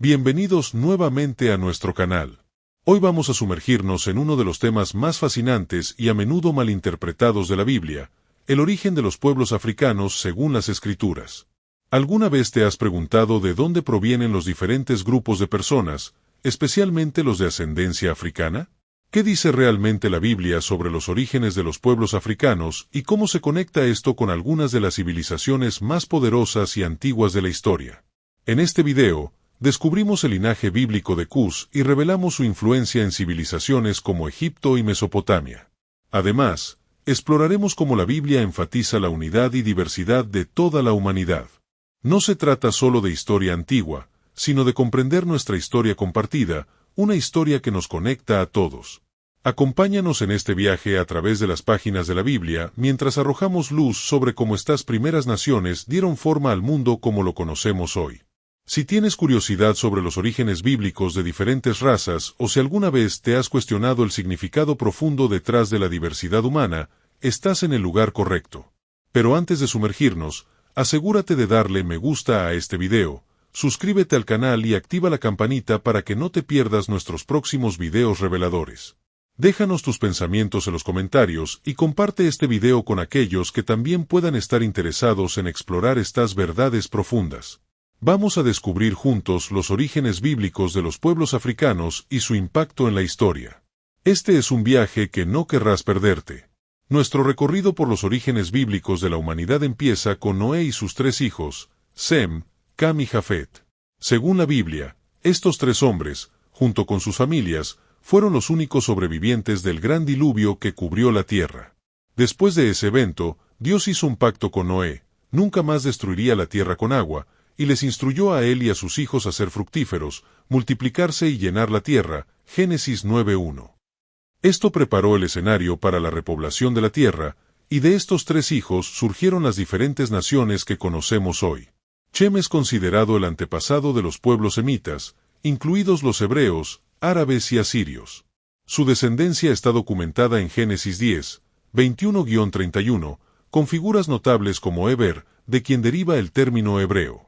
Bienvenidos nuevamente a nuestro canal. Hoy vamos a sumergirnos en uno de los temas más fascinantes y a menudo malinterpretados de la Biblia, el origen de los pueblos africanos según las Escrituras. ¿Alguna vez te has preguntado de dónde provienen los diferentes grupos de personas, especialmente los de ascendencia africana? ¿Qué dice realmente la Biblia sobre los orígenes de los pueblos africanos y cómo se conecta esto con algunas de las civilizaciones más poderosas y antiguas de la historia? En este video, descubrimos el linaje bíblico de Cus y revelamos su influencia en civilizaciones como Egipto y Mesopotamia. Además, exploraremos cómo la Biblia enfatiza la unidad y diversidad de toda la humanidad. No se trata solo de historia antigua, sino de comprender nuestra historia compartida, una historia que nos conecta a todos. Acompáñanos en este viaje a través de las páginas de la Biblia mientras arrojamos luz sobre cómo estas primeras naciones dieron forma al mundo como lo conocemos hoy. Si tienes curiosidad sobre los orígenes bíblicos de diferentes razas o si alguna vez te has cuestionado el significado profundo detrás de la diversidad humana, estás en el lugar correcto. Pero antes de sumergirnos, asegúrate de darle me gusta a este video, suscríbete al canal y activa la campanita para que no te pierdas nuestros próximos videos reveladores. Déjanos tus pensamientos en los comentarios y comparte este video con aquellos que también puedan estar interesados en explorar estas verdades profundas. Vamos a descubrir juntos los orígenes bíblicos de los pueblos africanos y su impacto en la historia. Este es un viaje que no querrás perderte. Nuestro recorrido por los orígenes bíblicos de la humanidad empieza con Noé y sus tres hijos, Sem, Cam y Jafet. Según la Biblia, estos tres hombres, junto con sus familias, fueron los únicos sobrevivientes del gran diluvio que cubrió la tierra. Después de ese evento, Dios hizo un pacto con Noé, nunca más destruiría la tierra con agua, y les instruyó a él y a sus hijos a ser fructíferos, multiplicarse y llenar la tierra. Génesis 9:1. Esto preparó el escenario para la repoblación de la tierra, y de estos tres hijos surgieron las diferentes naciones que conocemos hoy. Chem es considerado el antepasado de los pueblos semitas, incluidos los hebreos, árabes y asirios. Su descendencia está documentada en Génesis 10, 21-31, con figuras notables como Eber, de quien deriva el término hebreo.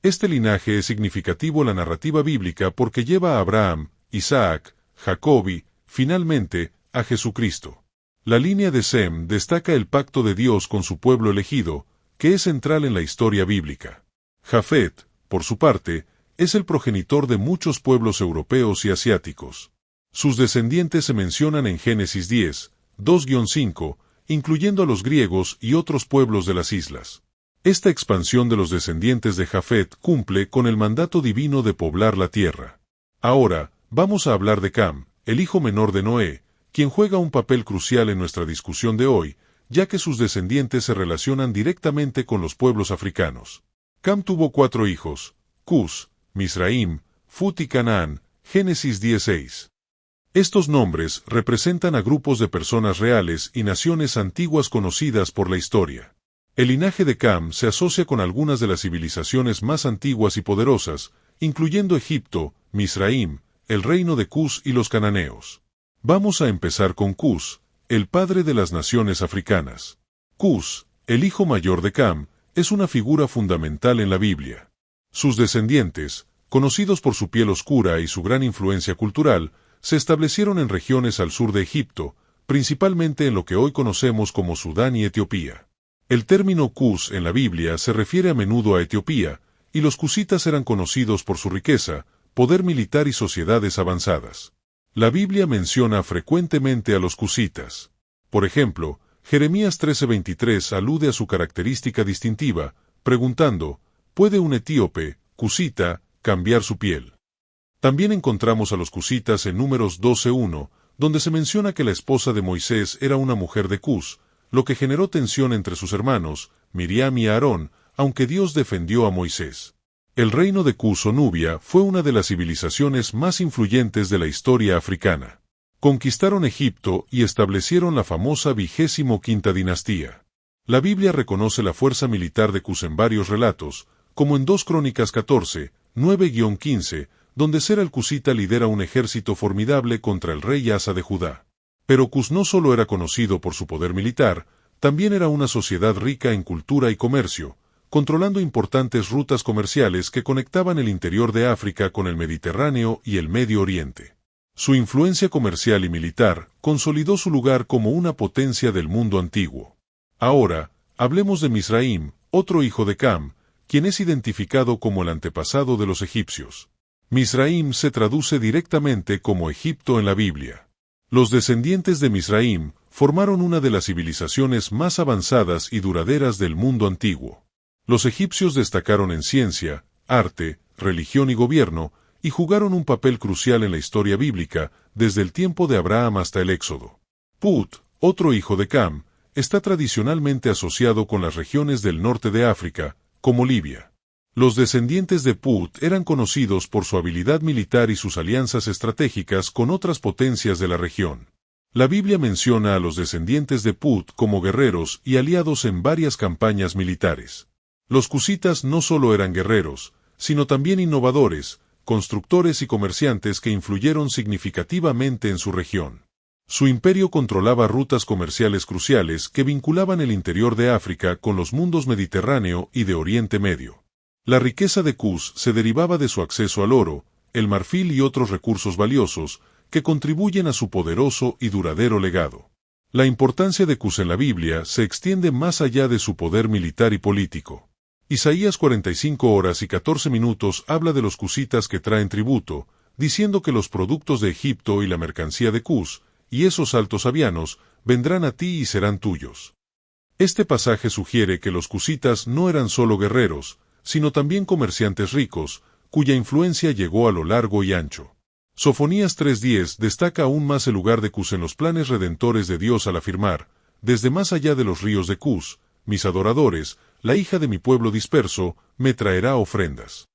Este linaje es significativo en la narrativa bíblica porque lleva a Abraham, Isaac, Jacob y, finalmente, a Jesucristo. La línea de Sem destaca el pacto de Dios con su pueblo elegido, que es central en la historia bíblica. Jafet, por su parte, es el progenitor de muchos pueblos europeos y asiáticos. Sus descendientes se mencionan en Génesis 10, 2-5, incluyendo a los griegos y otros pueblos de las islas. Esta expansión de los descendientes de Jafet cumple con el mandato divino de poblar la tierra. Ahora, vamos a hablar de Cam, el hijo menor de Noé, quien juega un papel crucial en nuestra discusión de hoy, ya que sus descendientes se relacionan directamente con los pueblos africanos. Cam tuvo 4 hijos, Cus, Misraim, Fut y Canaán, Génesis 10:6. Estos nombres representan a grupos de personas reales y naciones antiguas conocidas por la historia. El linaje de Cam se asocia con algunas de las civilizaciones más antiguas y poderosas, incluyendo Egipto, Misraim, el reino de Cus y los cananeos. Vamos a empezar con Cus, el padre de las naciones africanas. Cus, el hijo mayor de Cam, es una figura fundamental en la Biblia. Sus descendientes, conocidos por su piel oscura y su gran influencia cultural, se establecieron en regiones al sur de Egipto, principalmente en lo que hoy conocemos como Sudán y Etiopía. El término Cus en la Biblia se refiere a menudo a Etiopía, y los cusitas eran conocidos por su riqueza, poder militar y sociedades avanzadas. La Biblia menciona frecuentemente a los cusitas. Por ejemplo, Jeremías 13:23 alude a su característica distintiva, preguntando, ¿puede un etíope, cusita, cambiar su piel? También encontramos a los cusitas en Números 12:1, donde se menciona que la esposa de Moisés era una mujer de Cus, lo que generó tensión entre sus hermanos, Miriam y Aarón, aunque Dios defendió a Moisés. El reino de Cus o Nubia fue una de las civilizaciones más influyentes de la historia africana. Conquistaron Egipto y establecieron la famosa 25ª dinastía. La Biblia reconoce la fuerza militar de Cus en varios relatos, como en 2 Crónicas 14, 9-15, donde Sera el Cusita lidera un ejército formidable contra el rey Asa de Judá. Pero Cus no solo era conocido por su poder militar, también era una sociedad rica en cultura y comercio, controlando importantes rutas comerciales que conectaban el interior de África con el Mediterráneo y el Medio Oriente. Su influencia comercial y militar consolidó su lugar como una potencia del mundo antiguo. Ahora, hablemos de Misraim, otro hijo de Cam, quien es identificado como el antepasado de los egipcios. Misraim se traduce directamente como Egipto en la Biblia. Los descendientes de Misraim formaron una de las civilizaciones más avanzadas y duraderas del mundo antiguo. Los egipcios destacaron en ciencia, arte, religión y gobierno, y jugaron un papel crucial en la historia bíblica, desde el tiempo de Abraham hasta el Éxodo. Put, otro hijo de Cam, está tradicionalmente asociado con las regiones del norte de África, como Libia. Los descendientes de Put eran conocidos por su habilidad militar y sus alianzas estratégicas con otras potencias de la región. La Biblia menciona a los descendientes de Put como guerreros y aliados en varias campañas militares. Los cusitas no solo eran guerreros, sino también innovadores, constructores y comerciantes que influyeron significativamente en su región. Su imperio controlaba rutas comerciales cruciales que vinculaban el interior de África con los mundos Mediterráneo y de Oriente Medio. La riqueza de Cus se derivaba de su acceso al oro, el marfil y otros recursos valiosos, que contribuyen a su poderoso y duradero legado. La importancia de Cus en la Biblia se extiende más allá de su poder militar y político. Isaías 45:14 habla de los cusitas que traen tributo, diciendo que los productos de Egipto y la mercancía de Cus, y esos altos sabianos, vendrán a ti y serán tuyos. Este pasaje sugiere que los cusitas no eran solo guerreros, sino también comerciantes ricos, cuya influencia llegó a lo largo y ancho. Sofonías 3:10 destaca aún más el lugar de Cus en los planes redentores de Dios al afirmar, desde más allá de los ríos de Cus, mis adoradores, la hija de mi pueblo disperso, me traerá ofrendas.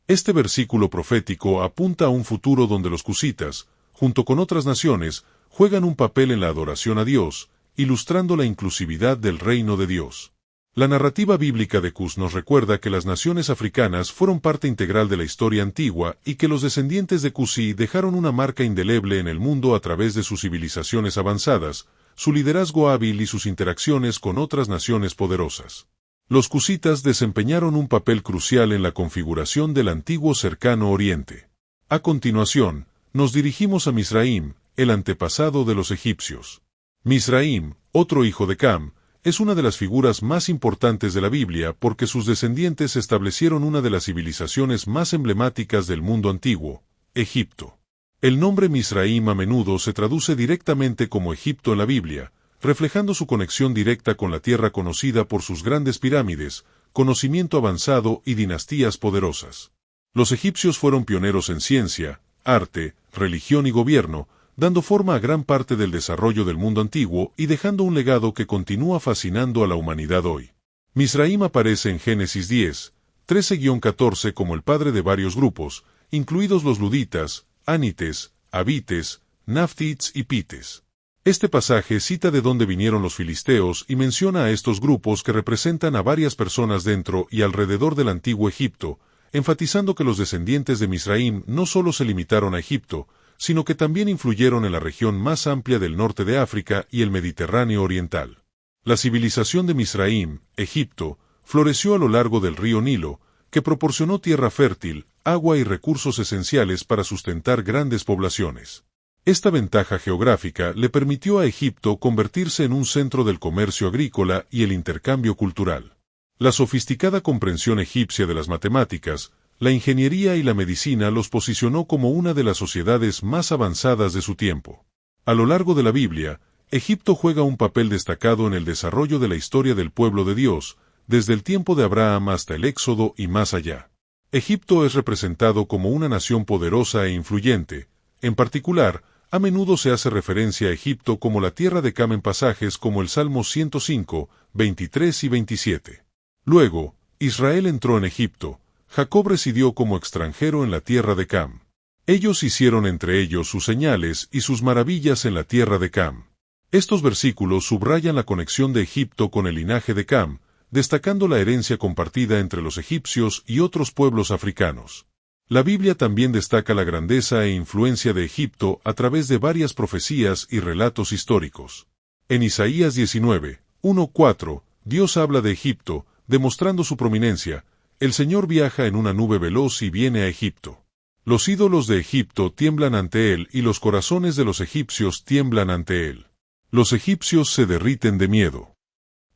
Este versículo profético apunta a un futuro donde los cusitas, junto con otras naciones, juegan un papel en la adoración a Dios, ilustrando la inclusividad del reino de Dios. La narrativa bíblica de Cus nos recuerda que las naciones africanas fueron parte integral de la historia antigua y que los descendientes de Cusí dejaron una marca indeleble en el mundo a través de sus civilizaciones avanzadas, su liderazgo hábil y sus interacciones con otras naciones poderosas. Los cusitas desempeñaron un papel crucial en la configuración del antiguo Cercano Oriente. A continuación, nos dirigimos a Misraim, el antepasado de los egipcios. Misraim, otro hijo de Cam, es una de las figuras más importantes de la Biblia porque sus descendientes establecieron una de las civilizaciones más emblemáticas del mundo antiguo, Egipto. El nombre Misraim a menudo se traduce directamente como Egipto en la Biblia, reflejando su conexión directa con la tierra conocida por sus grandes pirámides, conocimiento avanzado y dinastías poderosas. Los egipcios fueron pioneros en ciencia, arte, religión y gobierno, dando forma a gran parte del desarrollo del mundo antiguo y dejando un legado que continúa fascinando a la humanidad hoy. Misraim aparece en Génesis 10, 13-14 como el padre de varios grupos, incluidos los luditas, anites, abites, naftits y pites. Este pasaje cita de dónde vinieron los filisteos y menciona a estos grupos que representan a varias personas dentro y alrededor del antiguo Egipto, enfatizando que los descendientes de Misraim no solo se limitaron a Egipto, sino que también influyeron en la región más amplia del norte de África y el Mediterráneo oriental. La civilización de Misraim, Egipto, floreció a lo largo del río Nilo, que proporcionó tierra fértil, agua y recursos esenciales para sustentar grandes poblaciones. Esta ventaja geográfica le permitió a Egipto convertirse en un centro del comercio agrícola y el intercambio cultural. La sofisticada comprensión egipcia de las matemáticas, la ingeniería y la medicina los posicionó como una de las sociedades más avanzadas de su tiempo. A lo largo de la Biblia, Egipto juega un papel destacado en el desarrollo de la historia del pueblo de Dios, desde el tiempo de Abraham hasta el Éxodo y más allá. Egipto es representado como una nación poderosa e influyente. En particular, a menudo se hace referencia a Egipto como la tierra de Cam en pasajes como el Salmo 105, 23 y 27. Luego, Israel entró en Egipto. Jacob residió como extranjero en la tierra de Cam. Ellos hicieron entre ellos sus señales y sus maravillas en la tierra de Cam. Estos versículos subrayan la conexión de Egipto con el linaje de Cam, destacando la herencia compartida entre los egipcios y otros pueblos africanos. La Biblia también destaca la grandeza e influencia de Egipto a través de varias profecías y relatos históricos. En Isaías 19, 1-4, Dios habla de Egipto, demostrando su prominencia, el Señor viaja en una nube veloz y viene a Egipto. Los ídolos de Egipto tiemblan ante él y los corazones de los egipcios tiemblan ante él. Los egipcios se derriten de miedo.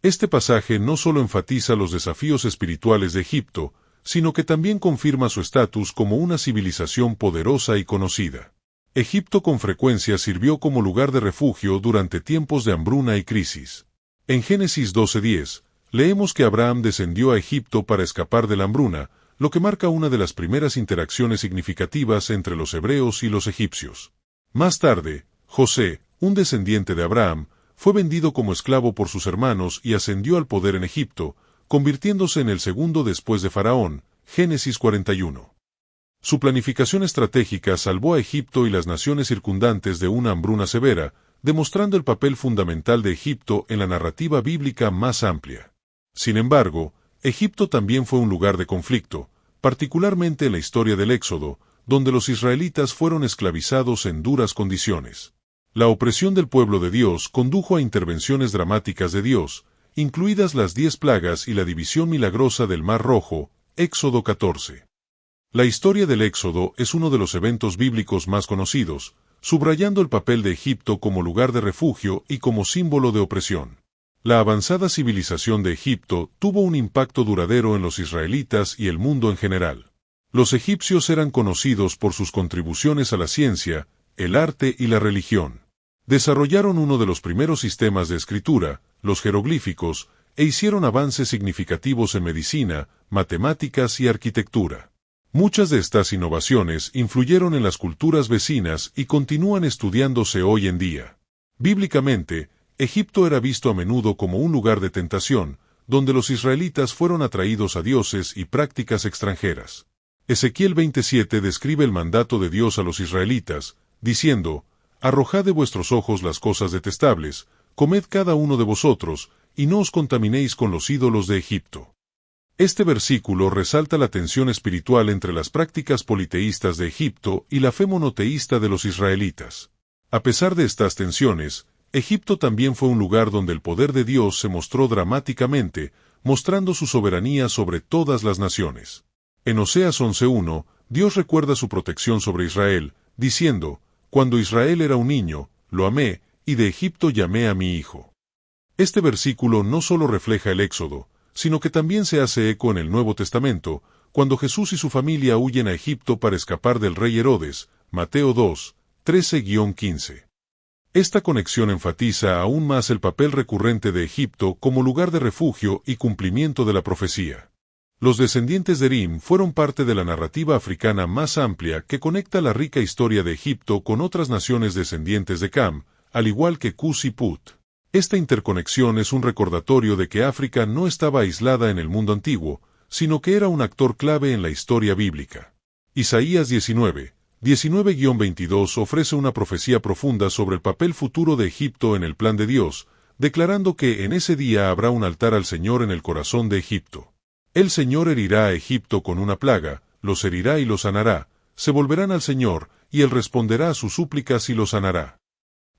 Este pasaje no solo enfatiza los desafíos espirituales de Egipto, sino que también confirma su estatus como una civilización poderosa y conocida. Egipto con frecuencia sirvió como lugar de refugio durante tiempos de hambruna y crisis. En Génesis 12:10, leemos que Abraham descendió a Egipto para escapar de la hambruna, lo que marca una de las primeras interacciones significativas entre los hebreos y los egipcios. Más tarde, José, un descendiente de Abraham, fue vendido como esclavo por sus hermanos y ascendió al poder en Egipto, convirtiéndose en el segundo después de Faraón, Génesis 41. Su planificación estratégica salvó a Egipto y las naciones circundantes de una hambruna severa, demostrando el papel fundamental de Egipto en la narrativa bíblica más amplia. Sin embargo, Egipto también fue un lugar de conflicto, particularmente en la historia del Éxodo, donde los israelitas fueron esclavizados en duras condiciones. La opresión del pueblo de Dios condujo a intervenciones dramáticas de Dios, incluidas las 10 plagas y la división milagrosa del Mar Rojo, Éxodo 14. La historia del Éxodo es uno de los eventos bíblicos más conocidos, subrayando el papel de Egipto como lugar de refugio y como símbolo de opresión. La avanzada civilización de Egipto tuvo un impacto duradero en los israelitas y el mundo en general. Los egipcios eran conocidos por sus contribuciones a la ciencia, el arte y la religión. Desarrollaron uno de los primeros sistemas de escritura, los jeroglíficos, e hicieron avances significativos en medicina, matemáticas y arquitectura. Muchas de estas innovaciones influyeron en las culturas vecinas y continúan estudiándose hoy en día. Bíblicamente, Egipto era visto a menudo como un lugar de tentación, donde los israelitas fueron atraídos a dioses y prácticas extranjeras. Ezequiel 27 describe el mandato de Dios a los israelitas, diciendo: «Arrojad de vuestros ojos las cosas detestables, comed cada uno de vosotros, y no os contaminéis con los ídolos de Egipto». Este versículo resalta la tensión espiritual entre las prácticas politeístas de Egipto y la fe monoteísta de los israelitas. A pesar de estas tensiones, Egipto también fue un lugar donde el poder de Dios se mostró dramáticamente, mostrando su soberanía sobre todas las naciones. En Oseas 11:1, Dios recuerda su protección sobre Israel, diciendo: «Cuando Israel era un niño, lo amé, y de Egipto llamé a mi hijo». Este versículo no solo refleja el Éxodo, sino que también se hace eco en el Nuevo Testamento, cuando Jesús y su familia huyen a Egipto para escapar del rey Herodes, Mateo 2, 13-15. Esta conexión enfatiza aún más el papel recurrente de Egipto como lugar de refugio y cumplimiento de la profecía. Los descendientes de Rim fueron parte de la narrativa africana más amplia que conecta la rica historia de Egipto con otras naciones descendientes de Cam, al igual que Cus y Put. Esta interconexión es un recordatorio de que África no estaba aislada en el mundo antiguo, sino que era un actor clave en la historia bíblica. Isaías 19:22 ofrece una profecía profunda sobre el papel futuro de Egipto en el plan de Dios, declarando que en ese día habrá un altar al Señor en el corazón de Egipto. El Señor herirá a Egipto con una plaga, los herirá y los sanará, se volverán al Señor, y Él responderá a sus súplicas y los sanará.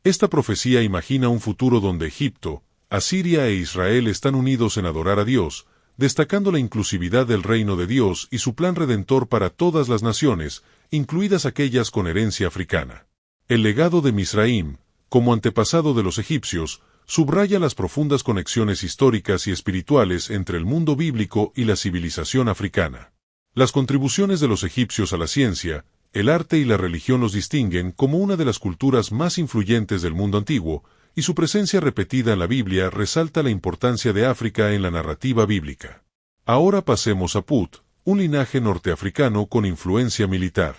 Esta profecía imagina un futuro donde Egipto, Asiria e Israel están unidos en adorar a Dios, destacando la inclusividad del reino de Dios y su plan redentor para todas las naciones, incluidas aquellas con herencia africana. El legado de Misraim, como antepasado de los egipcios, subraya las profundas conexiones históricas y espirituales entre el mundo bíblico y la civilización africana. Las contribuciones de los egipcios a la ciencia, el arte y la religión los distinguen como una de las culturas más influyentes del mundo antiguo, y su presencia repetida en la Biblia resalta la importancia de África en la narrativa bíblica. Ahora pasemos a Put, un linaje norteafricano con influencia militar.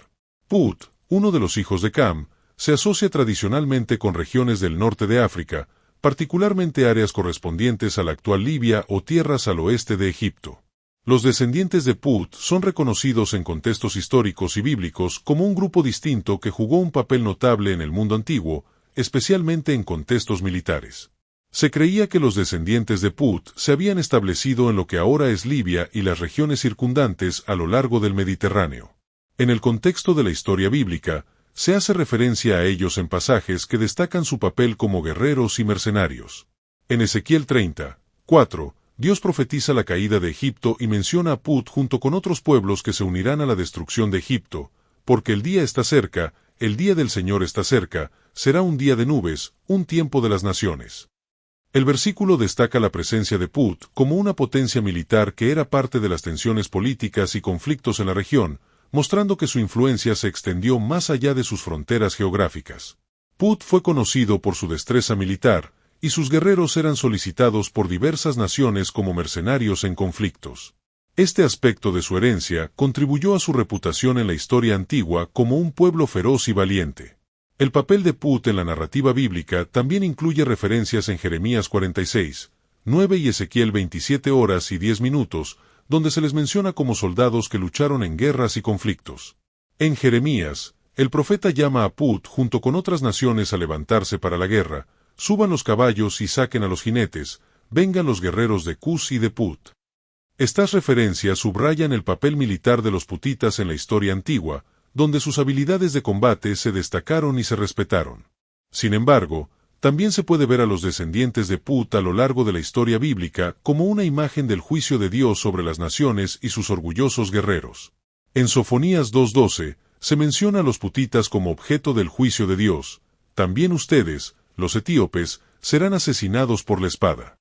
Put, uno de los hijos de Cam, se asocia tradicionalmente con regiones del norte de África, particularmente áreas correspondientes a la actual Libia o tierras al oeste de Egipto. Los descendientes de Put son reconocidos en contextos históricos y bíblicos como un grupo distinto que jugó un papel notable en el mundo antiguo, especialmente en contextos militares. Se creía que los descendientes de Put se habían establecido en lo que ahora es Libia y las regiones circundantes a lo largo del Mediterráneo. En el contexto de la historia bíblica, se hace referencia a ellos en pasajes que destacan su papel como guerreros y mercenarios. En Ezequiel 30:4, Dios profetiza la caída de Egipto y menciona a Put junto con otros pueblos que se unirán a la destrucción de Egipto, porque el día está cerca, el día del Señor está cerca, será un día de nubes, un tiempo de las naciones. El versículo destaca la presencia de Put como una potencia militar que era parte de las tensiones políticas y conflictos en la región, mostrando que su influencia se extendió más allá de sus fronteras geográficas. Put fue conocido por su destreza militar, y sus guerreros eran solicitados por diversas naciones como mercenarios en conflictos. Este aspecto de su herencia contribuyó a su reputación en la historia antigua como un pueblo feroz y valiente. El papel de Put en la narrativa bíblica también incluye referencias en Jeremías 46, 9 y Ezequiel 27 horas y 10 minutos, donde se les menciona como soldados que lucharon en guerras y conflictos. En Jeremías, el profeta llama a Put junto con otras naciones a levantarse para la guerra, suban los caballos y saquen a los jinetes, vengan los guerreros de Cus y de Put. Estas referencias subrayan el papel militar de los putitas en la historia antigua, donde sus habilidades de combate se destacaron y se respetaron. Sin embargo, también se puede ver a los descendientes de Put a lo largo de la historia bíblica como una imagen del juicio de Dios sobre las naciones y sus orgullosos guerreros. En Sofonías 2:12, se menciona a los putitas como objeto del juicio de Dios. También ustedes, los etíopes, serán asesinados por la espada.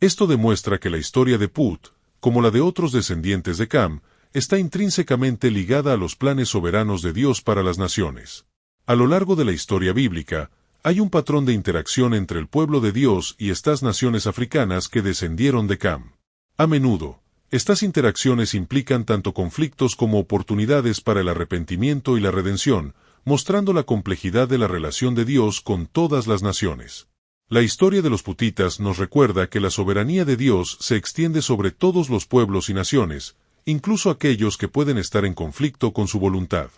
Esto demuestra que la historia de Put, como la de otros descendientes de Cam, está intrínsecamente ligada a los planes soberanos de Dios para las naciones. A lo largo de la historia bíblica, hay un patrón de interacción entre el pueblo de Dios y estas naciones africanas que descendieron de Cam. A menudo, estas interacciones implican tanto conflictos como oportunidades para el arrepentimiento y la redención, mostrando la complejidad de la relación de Dios con todas las naciones. La historia de los putitas nos recuerda que la soberanía de Dios se extiende sobre todos los pueblos y naciones, incluso aquellos que pueden estar en conflicto con su voluntad.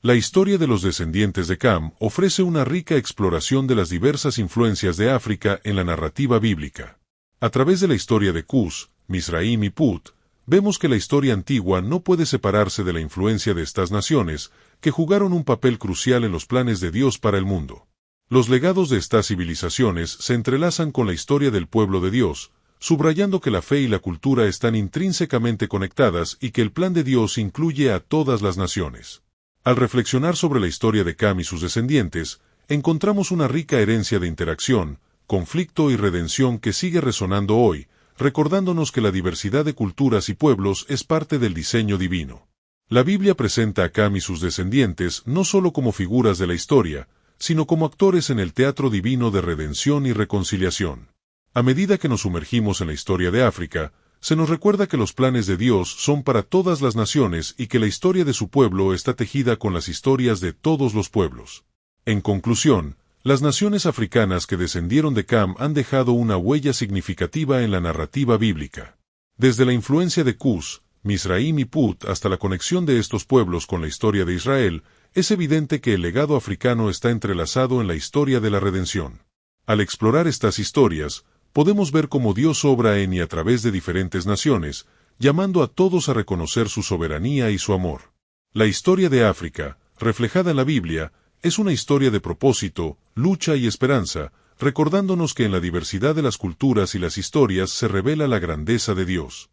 La historia de los descendientes de Cam ofrece una rica exploración de las diversas influencias de África en la narrativa bíblica. A través de la historia de Cus, Misraim y Put, vemos que la historia antigua no puede separarse de la influencia de estas naciones, que jugaron un papel crucial en los planes de Dios para el mundo. Los legados de estas civilizaciones se entrelazan con la historia del pueblo de Dios, subrayando que la fe y la cultura están intrínsecamente conectadas y que el plan de Dios incluye a todas las naciones. Al reflexionar sobre la historia de Cam y sus descendientes, encontramos una rica herencia de interacción, conflicto y redención que sigue resonando hoy, recordándonos que la diversidad de culturas y pueblos es parte del diseño divino. La Biblia presenta a Cam y sus descendientes no solo como figuras de la historia, sino como actores en el teatro divino de redención y reconciliación. A medida que nos sumergimos en la historia de África, se nos recuerda que los planes de Dios son para todas las naciones y que la historia de su pueblo está tejida con las historias de todos los pueblos. En conclusión, las naciones africanas que descendieron de Cam han dejado una huella significativa en la narrativa bíblica. Desde la influencia de Cus, Misraim y Put hasta la conexión de estos pueblos con la historia de Israel, es evidente que el legado africano está entrelazado en la historia de la redención. Al explorar estas historias, podemos ver cómo Dios obra en y a través de diferentes naciones, llamando a todos a reconocer su soberanía y su amor. La historia de África, reflejada en la Biblia, es una historia de propósito, lucha y esperanza, recordándonos que en la diversidad de las culturas y las historias se revela la grandeza de Dios.